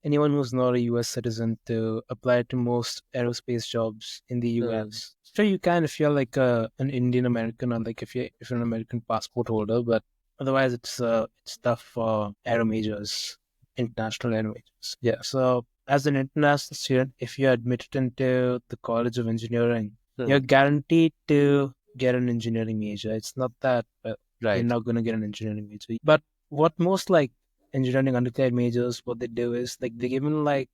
anyone who's not a US citizen to apply to most aerospace jobs in the Hmm. US. Sure, you can if you're like an Indian American or like if you're an American passport holder, but otherwise it's tough for aero majors, international aero majors. Yeah. So as an international student, if you're admitted into the College of Engineering, you're Hmm. guaranteed to get an engineering major. It's not that you're Right. not going to get an engineering major, but what most like engineering undergrad majors, what they do is like they given like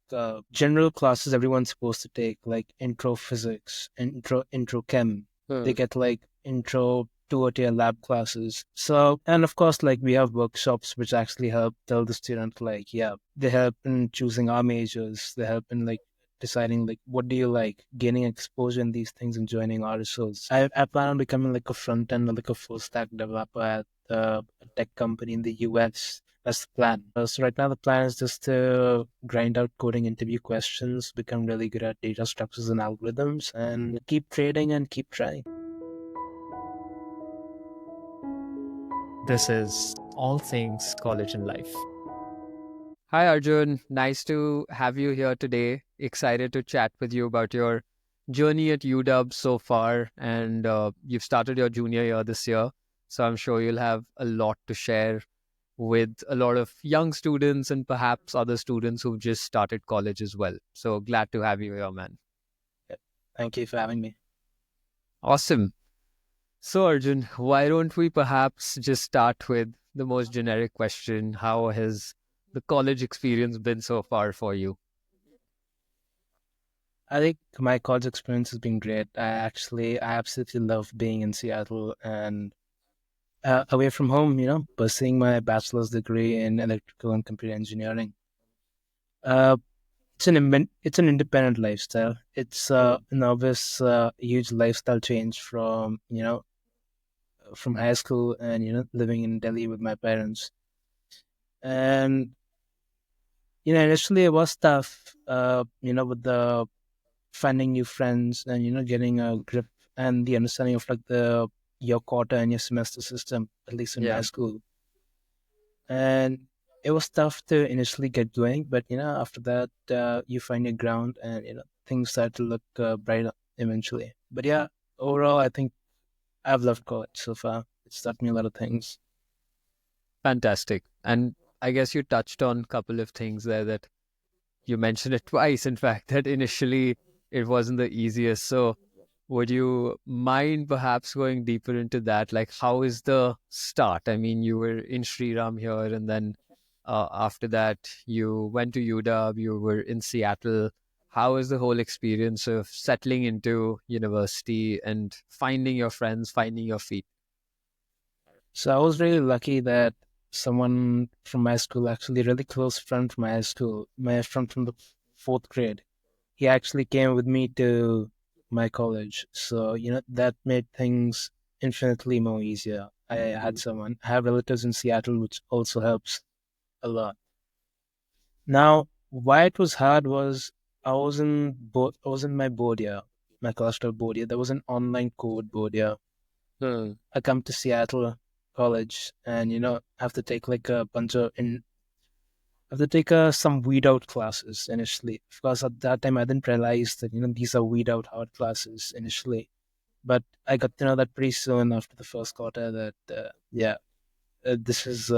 general classes everyone's supposed to take, like intro physics, intro chem. They Hmm. get like intro two or tier lab classes. So and of course like we have workshops which actually help tell the student like yeah, they help in choosing our majors. They help in like deciding like what do you like, gaining exposure in these things and joining RSOs. I plan on becoming like a front end or like a full stack developer at a tech company in the US. That's the plan. So right now the plan is just to grind out coding interview questions, become really good at data structures and algorithms, and keep trading and keep trying. This is All Things College and Life. Hi, Arjun. Nice to have you here today. Excited to chat with you about your journey at UW so far. And you've started your junior year this year. So I'm sure you'll have a lot to share with a lot of young students and perhaps other students who've just started college as well. So glad to have you here, man. Yeah. Thank you for having me. Awesome. So, Arjun, why don't we perhaps just start with the most generic question? How has the college experience been so far for you? I think my college experience has been great. I absolutely love being in Seattle and away from home, pursuing my bachelor's degree in electrical and computer engineering. Uh, it's an independent lifestyle. It's an obvious huge lifestyle change from from high school and living in Delhi with my parents. And initially it was tough, with the finding new friends and getting a grip and the understanding of like the your quarter and your semester system, at least in my Yeah. school. And it was tough to initially get going, but after that you find your ground and things start to look brighter eventually. But yeah, overall I think I've loved college so far. It's taught me a lot of things. Fantastic. And I guess you touched on a couple of things there that you mentioned it twice, in fact, that initially it wasn't the easiest. So, would you mind perhaps going deeper into that? Like, how is the start? I mean, you were in Sriram here, and then after that, you went to UW, you were in Seattle. How is the whole experience of settling into university and finding your friends, finding your feet? So I was really lucky that someone from my school, actually really close friend from my high school, my friend from the fourth grade, he actually came with me to my college. So, that made things infinitely more easier. I have relatives in Seattle, which also helps a lot. Now, why it was hard was I was in my board year, my cluster board year. There was an online code board year. Hmm. I come to Seattle college and have to take like a bunch of in have to take some weed out classes initially. Of course, at that time I didn't realize that these are weed out hard classes initially, but I got to know that pretty soon after the first quarter that yeah, this is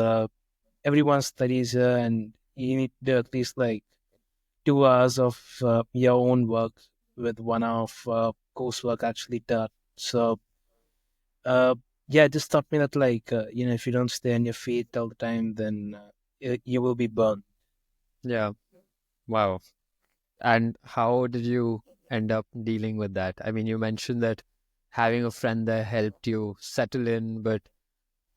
everyone studies here, and you need to do at least like 2 hours of your own work with 1 hour of coursework actually taught. So uh, yeah, it just taught me that like if you don't stay on your feet all the time, then you will be burned. Yeah. Wow. And how did you end up dealing with that? I mean, you mentioned that having a friend there helped you settle in, but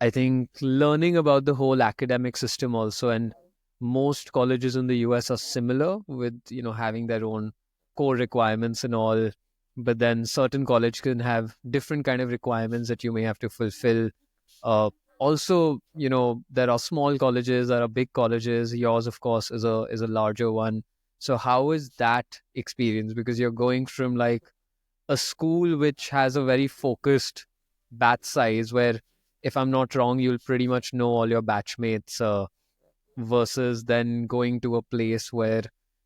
I think learning about the whole academic system also, and most colleges in the US are similar with, having their own core requirements and all. But then certain college can have different kind of requirements that you may have to fulfill. Also, there are small colleges, there are big colleges. Yours, of course, is a larger one. So how is that experience? Because you're going from like a school which has a very focused batch size where, if I'm not wrong, you'll pretty much know all your batchmates. versus then going to a place where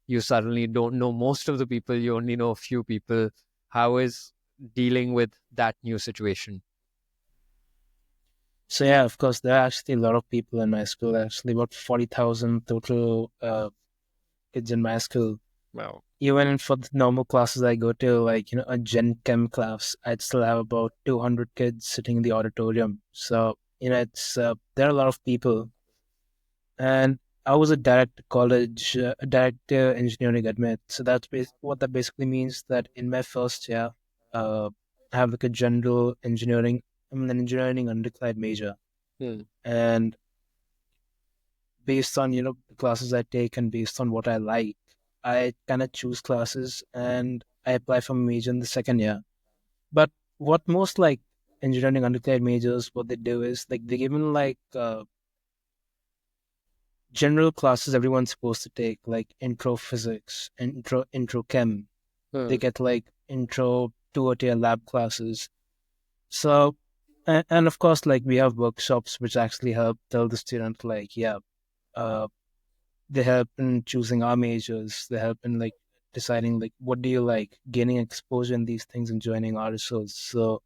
you suddenly don't know most of the people, you only know a few people? How is dealing with that new situation? So yeah, of course, there are actually a lot of people in my school. Actually, about 40,000 total kids in my school. Wow. Even for the normal classes I go to, like a Gen Chem class, I'd still have about 200 kids sitting in the auditorium. So it's there are a lot of people, and I was a direct college, a director engineering admit. So what that basically means, that in my first year, I have like a general engineering, I'm an engineering undergrad major, Hmm. and based on the classes I take and based on what I like, I kind of choose classes and I apply for a major in the second year. But what most like engineering undergrad majors, what they do is like they given like general classes everyone's supposed to take, like intro physics, intro chem. They Hmm. get like intro two or tier lab classes. So and of course like we have workshops which actually help tell the student like uh they help in choosing our majors. They help in like deciding like what do you like, gaining exposure in these things and joining our research. So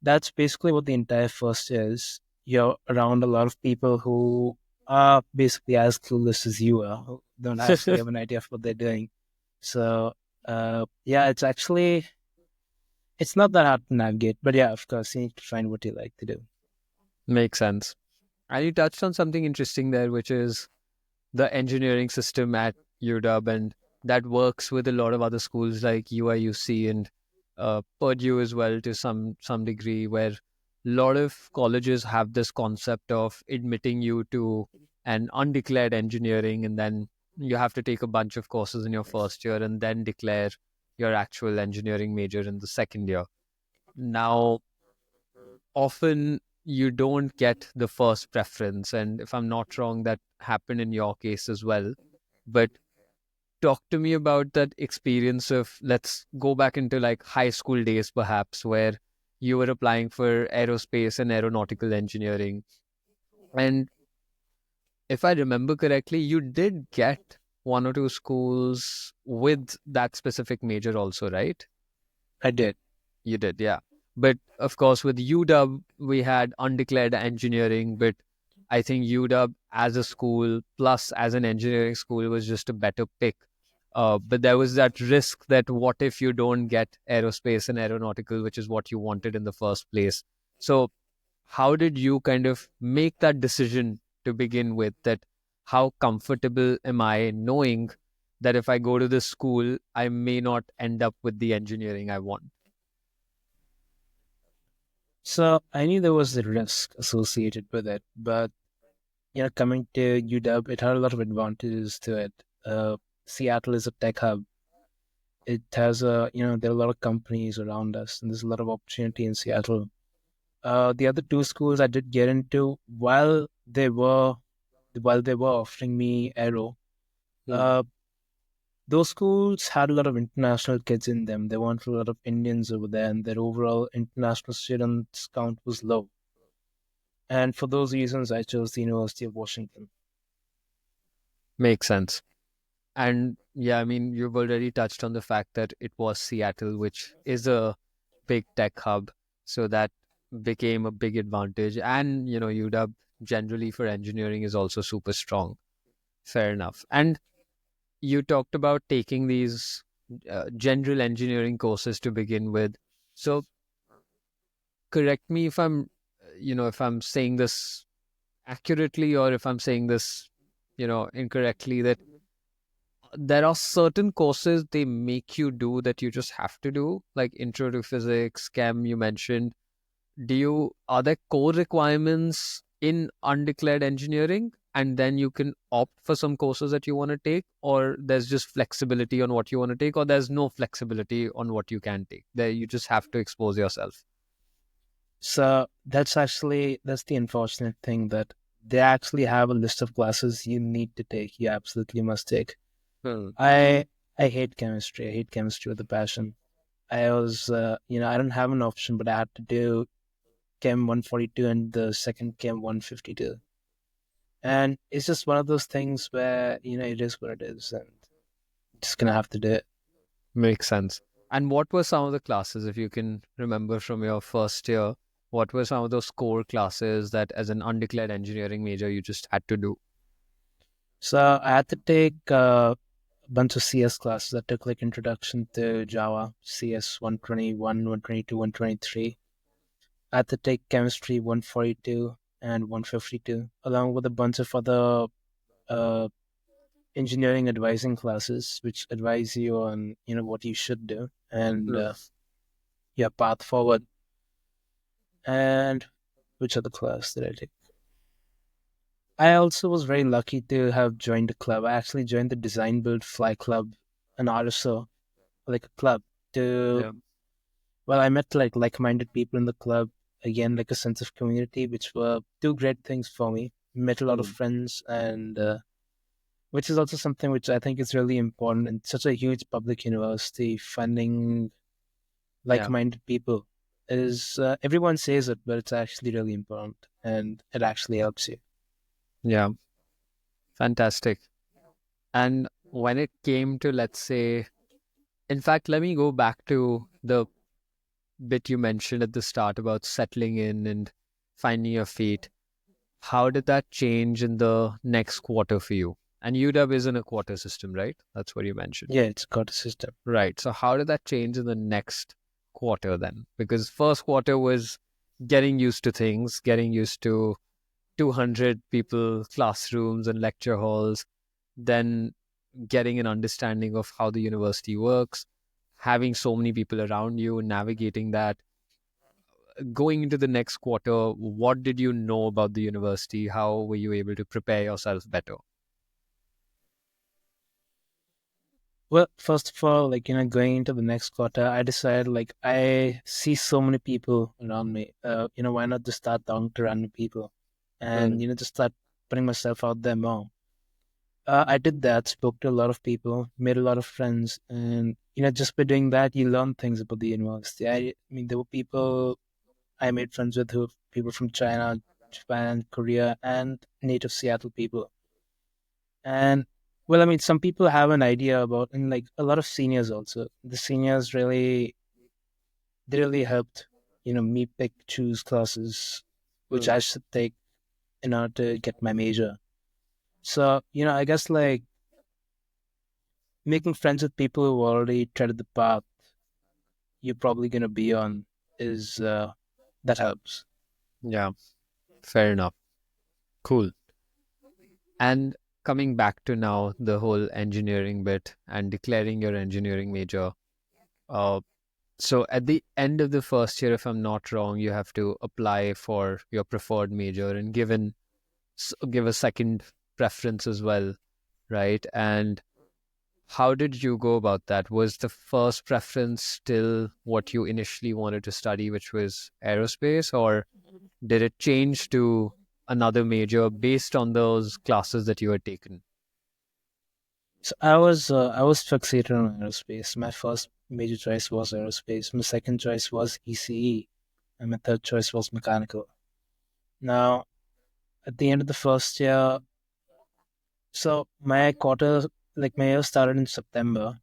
that's basically what the entire first year is. You're around a lot of people who are basically as clueless as you are, who don't actually have an idea of what they're doing. So yeah, it's not that hard to navigate, but yeah, of course you need to find what you like to do. Makes sense. And you touched on something interesting there, which is the engineering system at UW, and that works with a lot of other schools like UIUC and Purdue as well to some degree, where a lot of colleges have this concept of admitting you to an undeclared engineering, and then you have to take a bunch of courses in your first year and then declare your actual engineering major in the second year. Now, often you don't get the first preference, and if I'm not wrong, that happened in your case as well. But talk to me about that experience of, let's go back into like high school days perhaps, where you were applying for aerospace and aeronautical engineering. And if I remember correctly, you did get one or two schools with that specific major also, right? I did. You did, yeah. But of course, with UW, we had undeclared engineering, but I think UW as a school plus as an engineering school was just a better pick. But there was that risk that what if you don't get aerospace and aeronautical, which is what you wanted in the first place? So, how did you kind of make that decision to begin with? That how comfortable am I knowing that if I go to this school, I may not end up with the engineering I want? So I knew there was a risk associated with it, but coming to UW, it had a lot of advantages to it. Seattle is a tech hub. It has there are a lot of companies around us, and there's a lot of opportunity in Seattle. The other two schools I did get into, while they were offering me aero, Hmm. uh, those schools had a lot of international kids in them. There weren't a lot of Indians over there, and their overall international students count was low. And for those reasons, I chose the University of Washington. Makes sense. And yeah, I mean, you've already touched on the fact that it was Seattle, which is a big tech hub. So that became a big advantage. And, UW generally for engineering is also super strong. Fair enough. And you talked about taking these general engineering courses to begin with. So correct me if if I'm saying this accurately or if I'm saying this, incorrectly, that there are certain courses they make you do that you just have to do, like intro to physics, chem you mentioned. Are there core requirements in undeclared engineering, and then you can opt for some courses that you want to take, or there's just flexibility on what you want to take, or there's no flexibility on what you can take? There you just have to expose yourself. So that's the unfortunate thing, that they actually have a list of classes you need to take. You absolutely must take. Hmm. I I hate chemistry. I hate chemistry with a passion. I don't have an option, but I had to do Chem 142 and the second Chem 152. And it's just one of those things where, it is what it is, and just gonna have to do it. Makes sense. And what were some of the classes, if you can remember from your first year? What were some of those core classes that, as an undeclared engineering major, you just had to do? So I had to take a bunch of CS classes. I took like Introduction to Java, CS 121, 122, 123. I had to take Chemistry 142 and 152, along with a bunch of other uh, engineering advising classes, which advise you on what you should do and Hmm. your path forward. And which other class did I take? I also was very lucky to have joined a club. I actually joined the Design Build Fly Club an hour or so, like a club to. Yeah. Well, I met like-minded people in the club. Again, like a sense of community, which were two great things for me. Met a lot of Hmm. friends, and which is also something which I think is really important in such a huge public university. Finding Yeah. like-minded people is everyone says it, but it's actually really important, and it actually helps you. Yeah. Fantastic. And when it came to, let's say, in fact, let me go back to the bit you mentioned at the start about settling in and finding your feet. How did that change in the next quarter for you? And UW is in a quarter system, right? That's what you mentioned. Yeah, it's got a system. Right. So how did that change in the next quarter then? Because first quarter was getting used to things, getting used to 200 people, classrooms and lecture halls, then getting an understanding of how the university works, having so many people around you, navigating that. Going into the next quarter, what did you know about the university? How were you able to prepare yourself better? Well, first of all, going into the next quarter, I decided I see so many people around me. Why not just start talking to random people, and Mm, just start putting myself out there more. I did that, spoke to a lot of people, made a lot of friends, and just by doing that, you learn things about the university. I mean, there were people I made friends with who people from China, Japan, Korea, and native Seattle people. And well, I mean, some people have an idea about, and like a lot of seniors also. The seniors they really helped, me pick, choose classes which mm, I should take in order to get my major. So, I guess making friends with people who already treaded the path you're probably going to be on is that helps. yeah, fair enough. Cool. And coming back to now the whole engineering bit and declaring your engineering major. Uh, so at the end of the first year, if I'm not wrong, you have to apply for your preferred major and give a second preference as well, right? And how did you go about that? Was the first preference still what you initially wanted to study, which was aerospace, or did it change to another major based on those classes that you had taken? So I was fixated on aerospace. My first major choice was aerospace. My second choice was ECE, and my third choice was mechanical. Now, at the end of the first year, so my year started in September.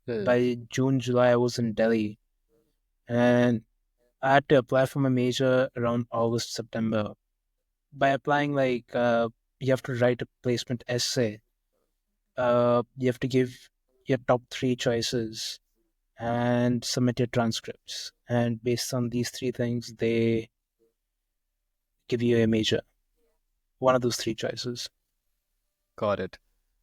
Hmm. By June, July, I was in Delhi, and I had to apply for my major around August, September. By applying, you have to write a placement essay. You have to give your top three choices and submit your transcripts. And based on these three things, they give you a major, one of those three choices. Got it.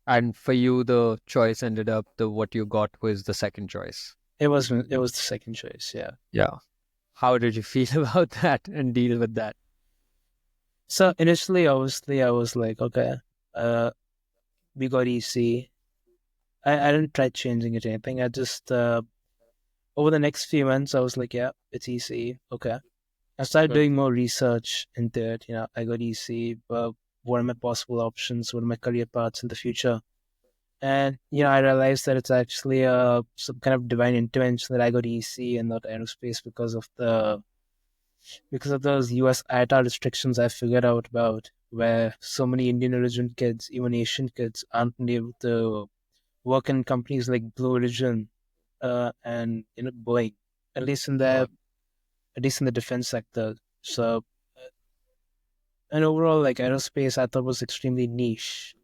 And for you, the choice ended up the what you got was the second choice. It was the second choice, yeah. Yeah. How did you feel about that and deal with that? So initially, obviously, I was like, okay, uh, we got EC. I didn't try changing it or anything. I just over the next few months, I was like, yeah, it's EC. Okay. I started Good. doing more research into it. I got EC. What are my possible options? What are my career paths in the future? And I realized that it's actually some kind of divine intervention that I got EC and not aerospace because of those US ITAR restrictions I figured out about. where so many Indian origin kids, even Asian kids, aren't able to work in companies like Blue Origin and Boeing, at least in Wow. the defense sector. So, and overall, like aerospace, I thought was extremely niche.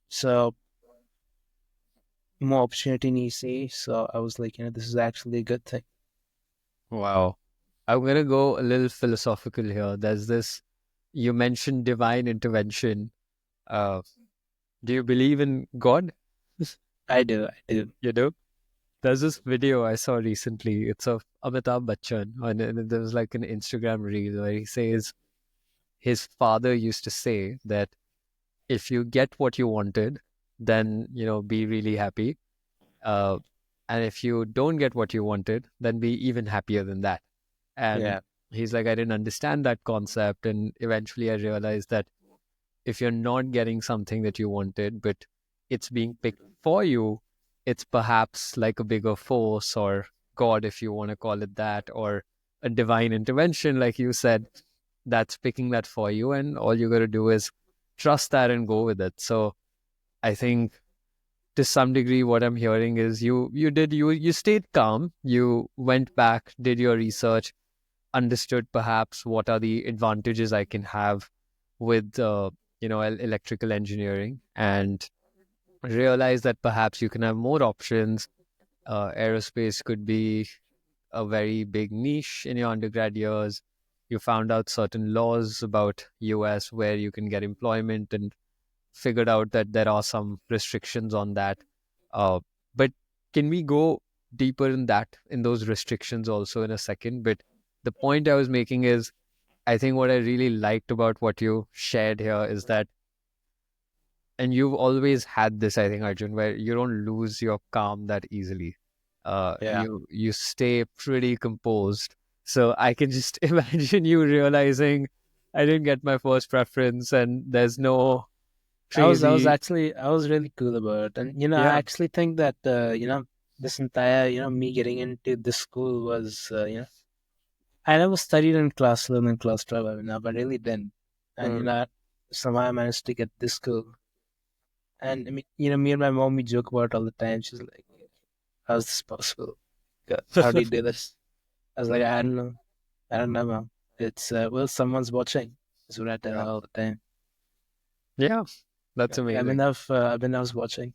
So more opportunity in EC. So I was like, this is actually a good thing. Wow. I'm going to go a little philosophical here. There's this, you mentioned divine intervention. Uh, do you believe in God? I do, I do. You do? There's this video I saw recently. It's of Amitabh Bachchan, and there was like an Instagram reel where he says his father used to say that if you get what you wanted, then, be really happy. Uh, and if you don't get what you wanted, then be even happier than that. And Yeah, he's like, I didn't understand that concept. And eventually I realized that if you're not getting something that you wanted, but it's being picked for you, it's perhaps like a bigger force or God, if you want to call it that, or a divine intervention, like you said, that's picking that for you. And all you got to do is trust that and go with it. So I think to some degree what I'm hearing is you stayed calm, you went back, did your research, understood perhaps what are the advantages I can have with electrical engineering, and realize that perhaps you can have more options. Aerospace could be a very big niche in your undergrad years. You found out certain laws about US where you can get employment, and figured out that there are some restrictions on that. But can we go deeper in that, in those restrictions also in a second? But the point I was making is, I think what I really liked about what you shared here is that, and you've always had this, I think, Arjun, where you don't lose your calm that easily. yeah. You stay pretty composed. So I can just imagine you realizing I didn't get my first preference, and there's no crazy. I was really cool about it. And, I Yeah. actually think that, this entire, me getting into this school was, I never studied in class 11 and class 12, but I really didn't. And, Mm. somehow I managed to get this school. And I mean, me and my mom, we joke about it all the time. She's like, how's this possible? How do you do this? I was like, I don't know. I don't know, mom. It's, well, someone's watching. That's what I tell her Yeah. all the time. Yeah. That's amazing. I've been enough watching.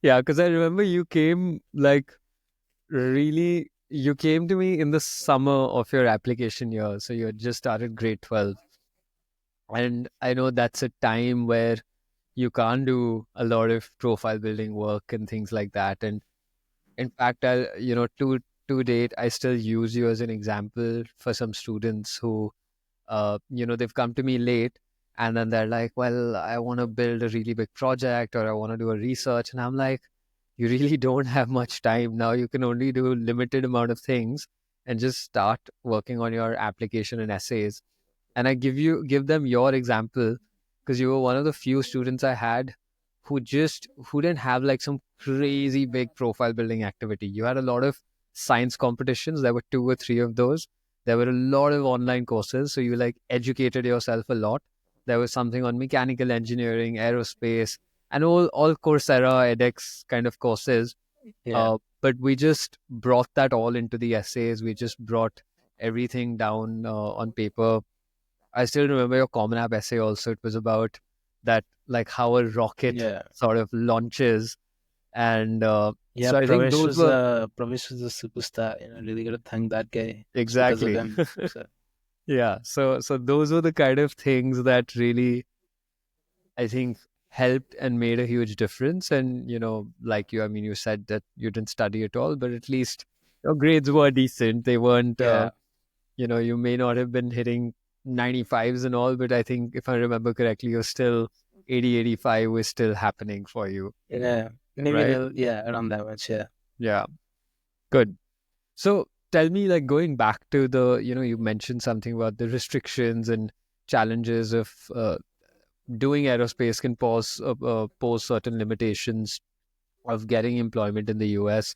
Yeah, because I remember you came like really, you came to me in the summer of your application year. So you had just started grade 12. And I know that's a time where you can't do a lot of profile building work and things like that. And in fact, to date, I still use you as an example for some students who, they've come to me late, and then they're like, well, I want to build a really big project, or I want to do a research. And I'm like, you really don't have much time now. You can only do a limited amount of things, and just start working on your application and essays. And I give them your example, because you were one of the few students I had who didn't have like some crazy big profile building activity. You had a lot of science competitions. There were 2 or 3 of those. There were a lot of online courses, so you like educated yourself a lot. There was something on mechanical engineering, aerospace, and all Coursera, edX kind of courses. Yeah. But we just brought that all into the essays. We just brought everything down on paper. I still remember your Common App essay also. It was about that, like how a rocket Yeah. sort of launches. And Yeah, so I think those were Pravesh is a superstar. Really gotta thank that guy. It's because of exactly. him. So Yeah. So those were the kind of things that really, I think, helped and made a huge difference. And, like you, I mean, you said that you didn't study at all, but at least your grades were decent. They weren't, yeah, you may not have been hitting 95s and all, but I think if I remember correctly, you're still 80, 85 was still happening for you, yeah, maybe a right? little, yeah, around that much. Yeah, Yeah, good. So tell me, like going back to the, you mentioned something about the restrictions and challenges of doing aerospace can pose certain limitations of getting employment in the US.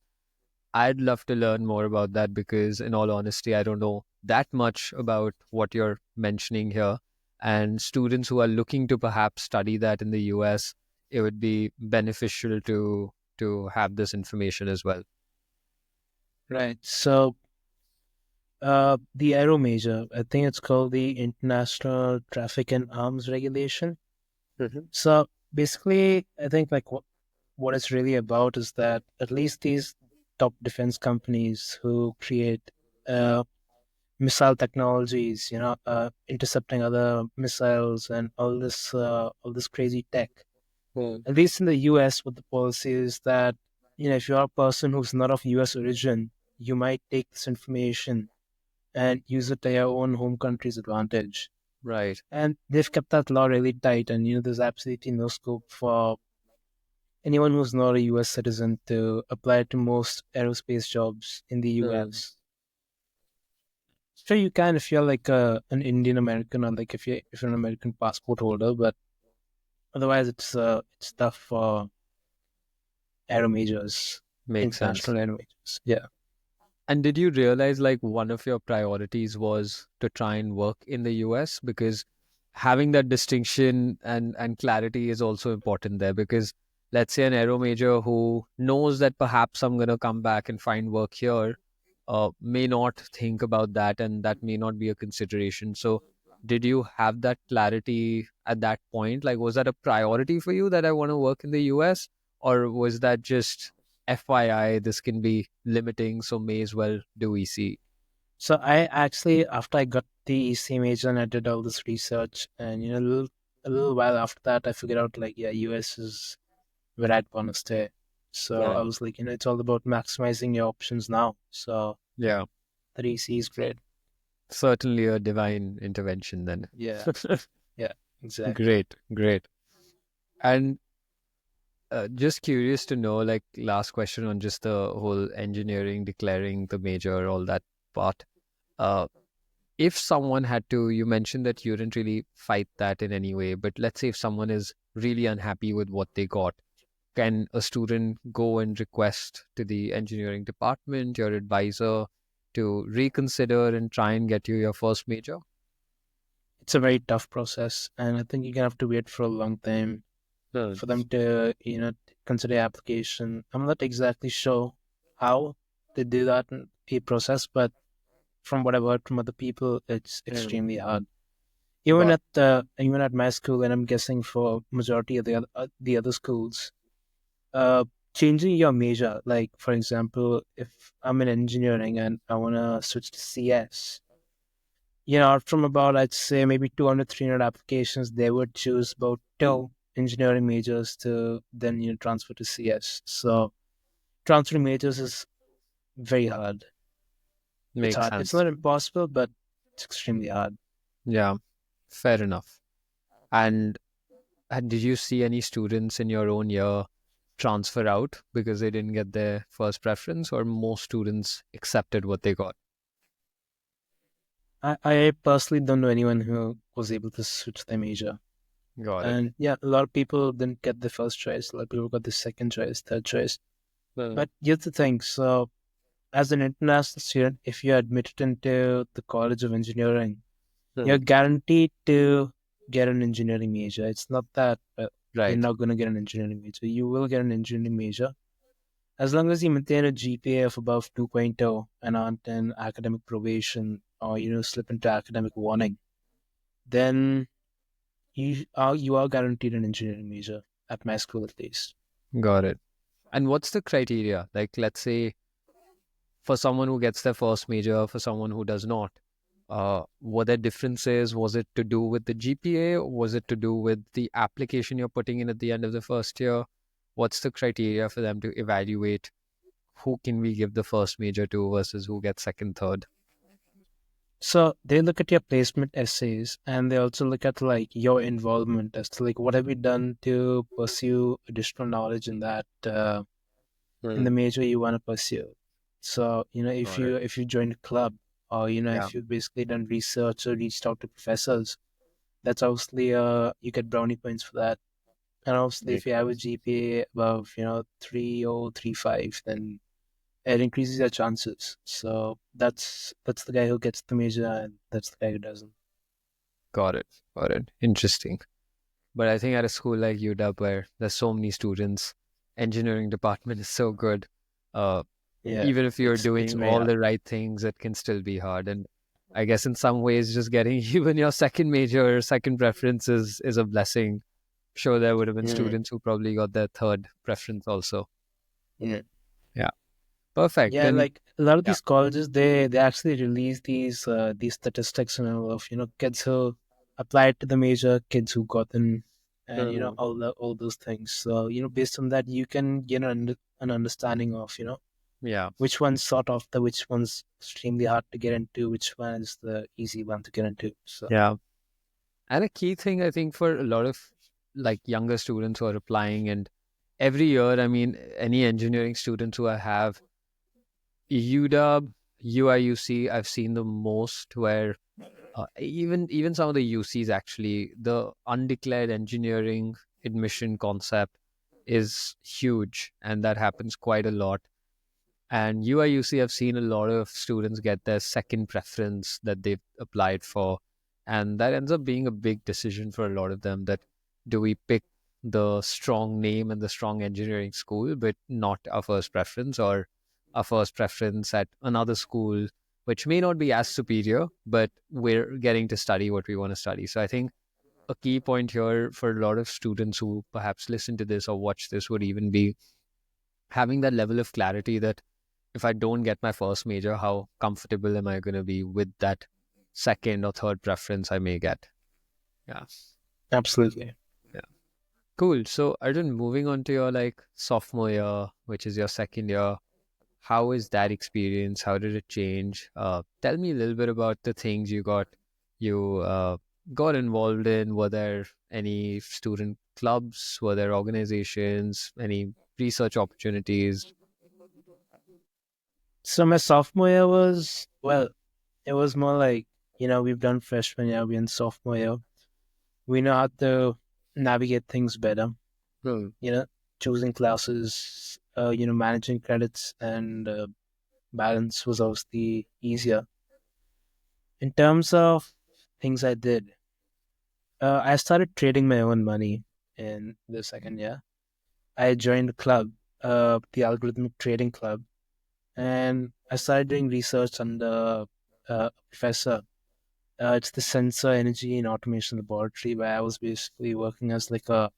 I'd love to learn more about that because, in all honesty, I don't know that much about what you're mentioning here. and students who are looking to perhaps study that in the US, it would be beneficial to have this information as well. Right. So, the aero major, I think it's called the International Traffic and Arms Regulation. Mhm. So basically, I think like what it's really about is that at least these top defense companies who create uh, missile technologies, intercepting other missiles and all this crazy tech. Hmm. At least in the U.S., what the policy is that if you're a person who's not of U.S. origin, you might take this information and use it to your own home country's advantage. Right. And they've kept that law really tight, and there's absolutely no scope for anyone who's not a US citizen to apply to most aerospace jobs in the Hmm. US. Sure, you can if you're like an Indian American or like if you're an American passport holder, but otherwise it's tough for aero majors, Makes sense. international aero majors. Yeah. And did you realize like one of your priorities was to try and work in the US? Because having that distinction and clarity is also important there. Because let's say an aero major who knows that perhaps I'm going to come back and find work here may not think about that, and that may not be a consideration. So, did you have that clarity at that point? Like, was that a priority for you that I want to work in the US? Or was that just FYI, this can be limiting, so may as well do EC? So I actually, after I got the EC major and I did all this research, and a little while after that, I figured out like, yeah, US is where I'd want to stay. So I Right. was like, it's all about maximizing your options now. So Yeah, the EC is great. certainly a divine intervention then. Yeah, yeah, exactly. Great, great. And just curious to know, like, last question on just the whole engineering, declaring the major, all that part. Uh, if someone had to, you mentioned that you didn't really fight that in any way, but let's say if someone is really unhappy with what they got, can a student go and request to the engineering department, your advisor, to reconsider and try and get you your first major? It's a very tough process, and I think you're gonna have to wait for a long time Hmm. for them to, consider your application. I'm not exactly sure how they do that in the process, but from what I've heard from other people, it's Hmm. extremely hard. Got Even at my school, and I'm guessing for majority of the other schools, uh, changing your major, like for example, if I'm in engineering and I wanna switch to CS, from about, I'd say maybe 200, 300 applications, they would choose about two engineering majors to then, transfer to CS. So transferring majors is very hard. It's Makes hard. It's sense. not impossible, but it's extremely hard. Yeah, fair enough. And did you see any students in your own year transfer out because they didn't get their first preference, or most students accepted what they got? I personally don't know anyone who was able to switch their major. Got it. And yeah, a lot of people didn't get the first choice. A lot of people got the second choice, third choice. Hmm. But here's the thing. So as an international student, if you're admitted into the College of Engineering, Hmm. you're guaranteed to get an engineering major. It's not that you're Right. not going to get an engineering major. You will get an engineering major as long as you maintain a GPA of above 2.0 and aren't in academic probation or slip into academic warning. Then you are guaranteed an engineering major at my school at least. Got it. And what's the criteria? Like, let's say for someone who gets their first major, for someone who does not, were there differences? Was it to do with the GPA? Was it to do with the application you're putting in at the end of the first year? What's the criteria for them to evaluate who can we give the first major to versus who gets second, third? So they look at your placement essays and they also look at like your involvement as to like what have you done to pursue additional knowledge in that in Hmm. the major you want to pursue. So if Got it. you join a club or Yeah, if you've basically done research or reached out to professors, that's obviously you get brownie points for that. And obviously if make you have a GPA above 3.0, 3.5, then it increases your chances. So that's the guy who gets the major, and that's the guy who doesn't. Got it. Got it. Interesting. But I think at a school like UW, where there's so many students, engineering department is so good. Uh, Yeah, Even if you're it's doing very all hard. the right things, it can still be hard. And I guess in some ways, just getting even your second major or second preference is a blessing. Sure, there would have been Mm, students who probably got their third preference also. yeah. Yeah, perfect. Yeah, And like a lot of yeah, these colleges, they actually release these statistics and all of kids who applied to the major, kids who got in, and Mhm. all those things. So based on that, you can get an understanding of Yeah, which one's sort of the which one's extremely hard to get into, which one is the easy one to get into. So yeah. And a key thing I think for a lot of like younger students who are applying, and every year, I mean, any engineering students who I have, UW, UIUC, I've seen the most where even some of the UCs actually, the undeclared engineering admission concept is huge, and that happens quite a lot. And UIUC, I've seen a lot of students get their second preference that they've applied for. And that ends up being a big decision for a lot of them that do we pick the strong name and the strong engineering school, but not our first preference, or our first preference at another school, which may not be as superior, but we're getting to study what we want to study. So I think a key point here for a lot of students who perhaps listen to this or watch this would even be having that level of clarity that if I don't get my first major, how comfortable am I going to be with that second or third preference I may get? Yeah. absolutely. Yeah. Cool. So, Arjun, moving on to your like sophomore year, which is your second year, how is that experience? How did it change? Tell me a little bit about the things you got involved in. Were there any student clubs? Were there organizations? Any research opportunities? So my sophomore year was, well, it was more like we've done freshman year, we're in sophomore year. We know how to navigate things better. Hmm. You know, choosing classes, managing credits and balance was obviously easier. In terms of things I did, I started trading my own money in the second year. I joined a club, the algorithmic trading club, and I started doing research under a professor. It's the Sensor Energy and Automation Laboratory, where I was basically working as the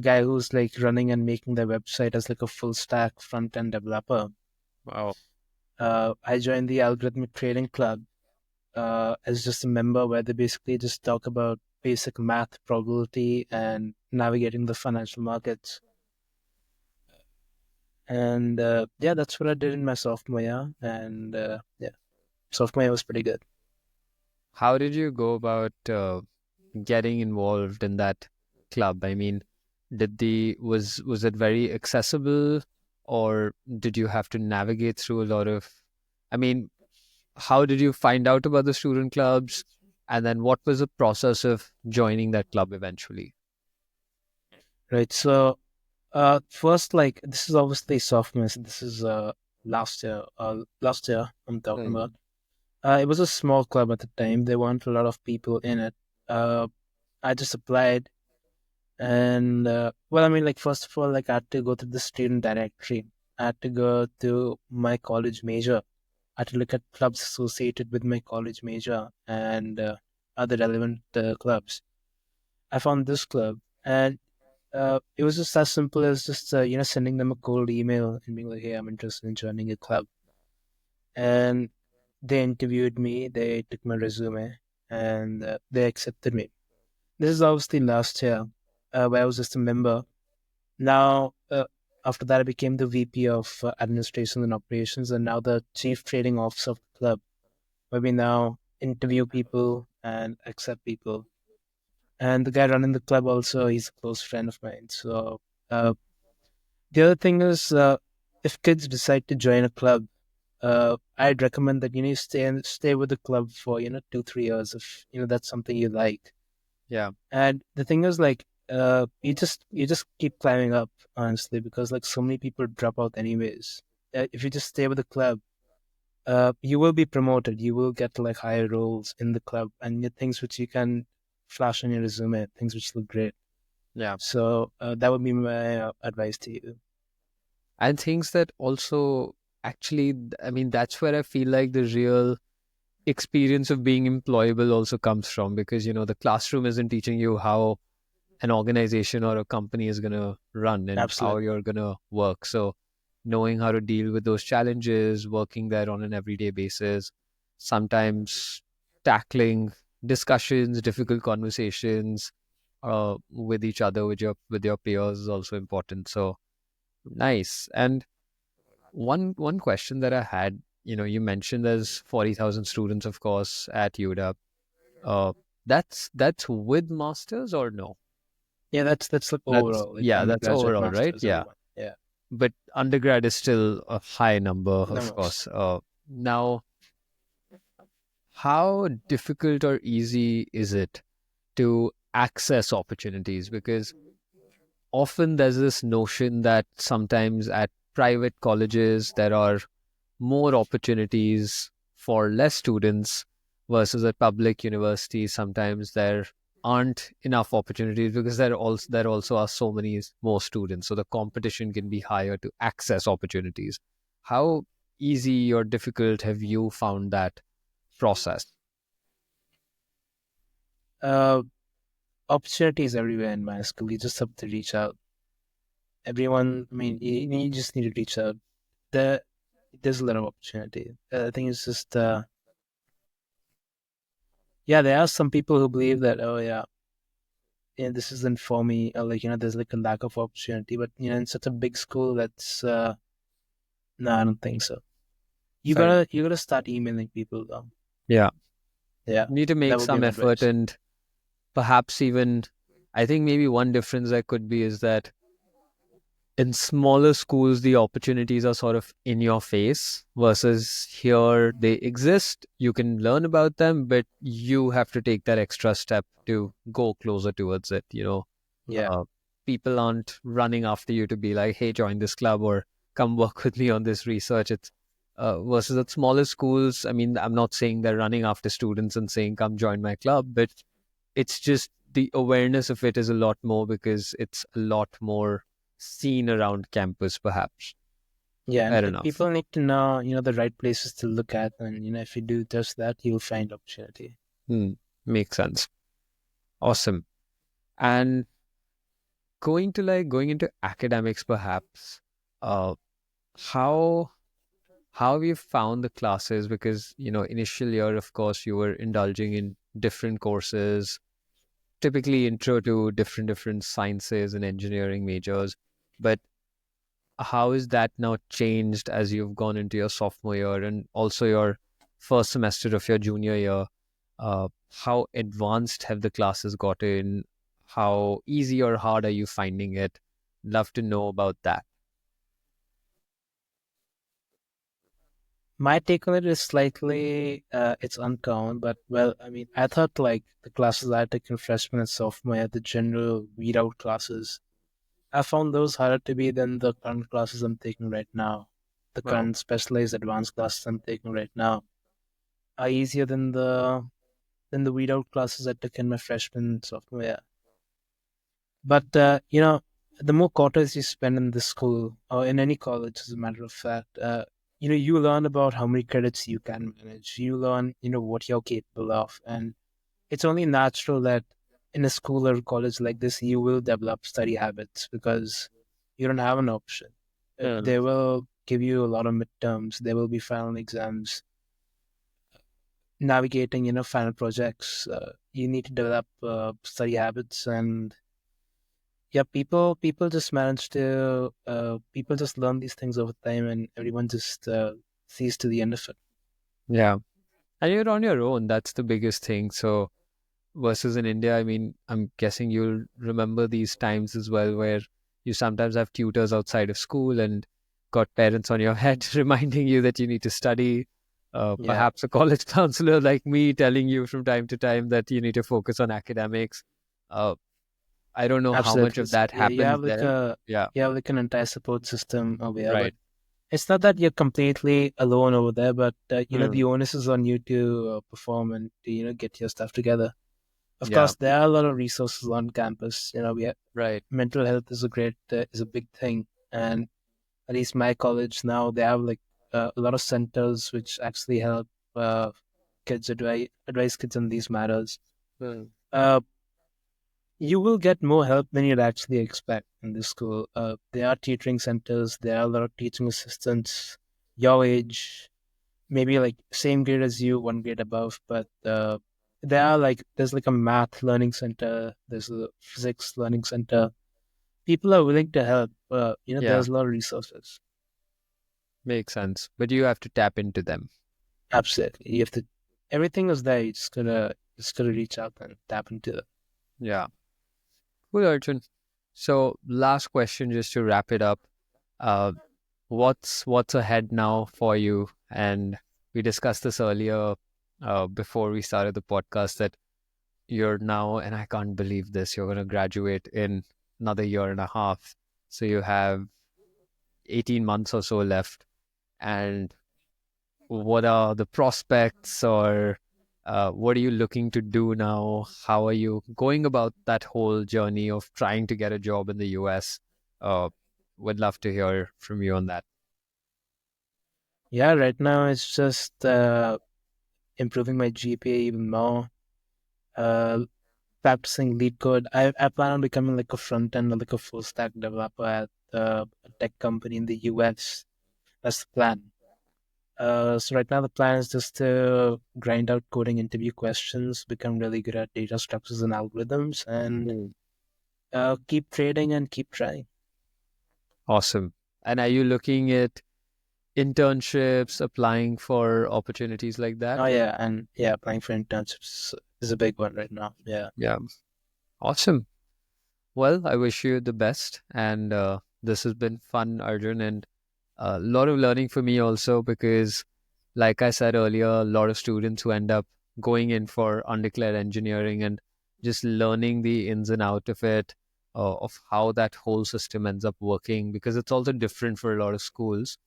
guy who's like running and making their website as like a full stack front end developer. Wow. I joined the algorithmic trading club as just a member, where they basically just talk about basic math, probability, and navigating the financial markets. And yeah, that's what I did in my sophomore year. And yeah, sophomore year was pretty good. How did you go about getting involved in that club? I mean, was it very accessible, or did you have to navigate through a lot of? I mean, how did you find out about the student clubs, and then what was the process of joining that club eventually? Right. So first, like this is obviously sophomore. So this is last year. Last year I'm talking Hmm. about. It was a small club at the time. There weren't a lot of people in it. Uh, I just applied, and well, I mean, like first of all, like I had to go to the student directory. I had to go to my college major. I had to look at clubs associated with my college major and other relevant clubs. I found this club, and it was just as simple as just sending them a cold email and being like, "Hey, I'm interested in joining a club." And they interviewed me. They took my resume, and they accepted me. This is obviously last year, where I was just a member. Now, after that, I became the VP of Administration and Operations, and now the Chief Trading Officer of the club, where we now interview people and accept people. And the guy running the club also, he's a close friend of mine. So uh, the other thing is, if kids decide to join a club, I'd recommend that stay with the club for 2-3 years if that's something you like. Yeah, And the thing is, like, you just keep climbing up, honestly, because like so many people drop out anyways. If you just stay with the club, you will be promoted. You will get like higher roles in the club, and things which you can flash on your resume, things which look great. Yeah. So that would be my advice to you. And things that also actually, I mean, that's where I feel like the real experience of being employable also comes from, because, the classroom isn't teaching you how an organization or a company is going to run and how Absolutely. you're going to work. So, knowing how to deal with those challenges, working there on an everyday basis, sometimes tackling discussions, difficult conversations with each other, with your peers is also important. So nice. And one question that I had, you mentioned there's 40,000 students, of course, at UW. Uh, that's with masters or no? Yeah, that's like That's overall, like Yeah, that's undergraduate, overall, right? masters, Yeah. everyone. Yeah, But undergrad is still a high number, the of most. course. Now, how difficult or easy is it to access opportunities? Because often there's this notion that sometimes at private colleges there are more opportunities for less students versus at public universities. Sometimes there aren't enough opportunities because there also are so many more students, so the competition can be higher to access opportunities. How easy or difficult have you found that process? Uh, Opportunities everywhere in my school. You just have to reach out. Everyone, I mean, you just need to reach out. There, there's a lot of opportunity. I think it's just, yeah, there are some people who believe that, oh yeah, this isn't for me, or like, there's like a lack of opportunity. But in such a big school, that's no, I don't think so. You Fair enough. gotta start emailing people though. Yeah, Yeah, need to that make would be some my effort, advice. and perhaps even, I think maybe one difference that could be is that in smaller schools the opportunities are sort of in your face, versus here they exist, you can learn about them, but you have to take that extra step to go closer towards it. Yeah, uh, People aren't running after you to be like, hey, join this club or come work with me on this research. It's versus at smaller schools, I mean, I'm not saying they're running after students and saying come join my club, but it's just the awareness of it is a lot more because it's a lot more seen around campus, perhaps. yeah, and Fair enough. people need to know, the right places to look at, and if you do just that, you'll find opportunity. Hmm. Makes sense. Awesome. And going into academics, perhaps, uh, how have you found the classes? Because, initial year, of course, you were indulging in different courses, typically intro to different sciences and engineering majors. But how is that now changed as you've gone into your sophomore year and also your first semester of your junior year? How advanced have the classes gotten? How easy or hard are you finding it? Love to know about that. My take on it is slightly, it's uncommon, but well, I mean, I thought like the classes I took in freshman and sophomore year, the general weed out classes, I found those harder to be than the current classes I'm taking right now. The Well, current specialized advanced classes I'm taking right now are easier than the weed out classes I took in my freshman and sophomore year. But the more quarters you spend in the school or in any college, as a matter of fact, you learn about how many credits you can manage. You learn, what you're capable of, and it's only natural that in a school or college like this, you will develop study habits because you don't have an option. fair They enough. will give you a lot of midterms. There will be final exams, navigating, final projects. You need to develop study habits, and yeah, people just manage to people just learn these things over time, and everyone just sees to the end of it. Yeah. And you're on your own. That's the biggest thing. So, versus in India, I mean, I'm guessing you'll remember these times as well where you sometimes have tutors outside of school and got parents on your head reminding you that you need to study. Yeah, Perhaps a college counselor like me telling you from time to time that you need to focus on academics. Uh, I don't know how much absolutely. of that Yeah, you happens have like there. a Yeah, you have like an entire support system over here, but right. it's not that you're completely alone over there, but Hmm. the onus is on you to perform and to, get your stuff together. Of Yeah. course, there are a lot of resources on campus. We have Right. mental health is a big thing, and at least my college now they have like a lot of centers which actually help kids advise kids on these matters. Hmm. Uh, you will get more help than you'd actually expect in this school. There are tutoring centers, there are a lot of teaching assistants your age, maybe like same grade as you, one grade above, but there's like a math learning center, there's a physics learning center. People are willing to help. Yeah. There's a lot of resources. Makes sense. But you have to tap into them. Absolutely, you have to. Everything is there. You just gotta reach out and tap into it. Yeah. Cool, Arjun. So last question, just to wrap it up. Uh, what's ahead now for you? And we discussed this earlier, before we started the podcast, that you're now, and I can't believe this, you're going to graduate in another year and a half. So you have 18 months or so left. And what are the prospects, or what are you looking to do now? How are you going about that whole journey of trying to get a job in the US? Uh, would love to hear from you on that. Yeah, right now it's just improving my GPA even more. Uh, Practicing lead code. I plan on becoming like a front end or like a full stack developer at a tech company in the US. That's the plan. So right now the plan is just to grind out coding interview questions, become really good at data structures and algorithms, and Hmm. keep trading and keep trying. Awesome. And are you looking at internships, applying for opportunities like that? Oh yeah, and yeah, applying for internships is a big one right now. Yeah. Yeah. Awesome. Well, I wish you the best. And this has been fun, Arjun, and a lot of learning for me also, because, like I said earlier, a lot of students who end up going in for undeclared engineering and just learning the ins and out of it, of how that whole system ends up working, because it's also different for a lot of schools.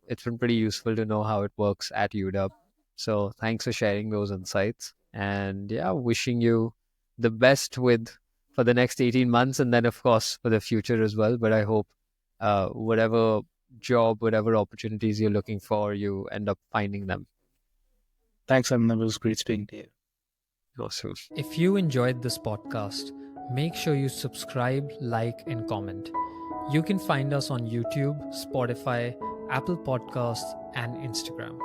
It's been pretty useful to know how it works at UW. So thanks for sharing those insights. And yeah, wishing you the best with for the next 18 months, and then of course for the future as well. But I hope whatever job, whatever opportunities you're looking for, you end up finding them. Thanks, Evan. It was great speaking to you. Awesome. If you enjoyed this podcast, make sure you subscribe, like, and comment. You can find us on YouTube, Spotify, Apple Podcasts, and Instagram.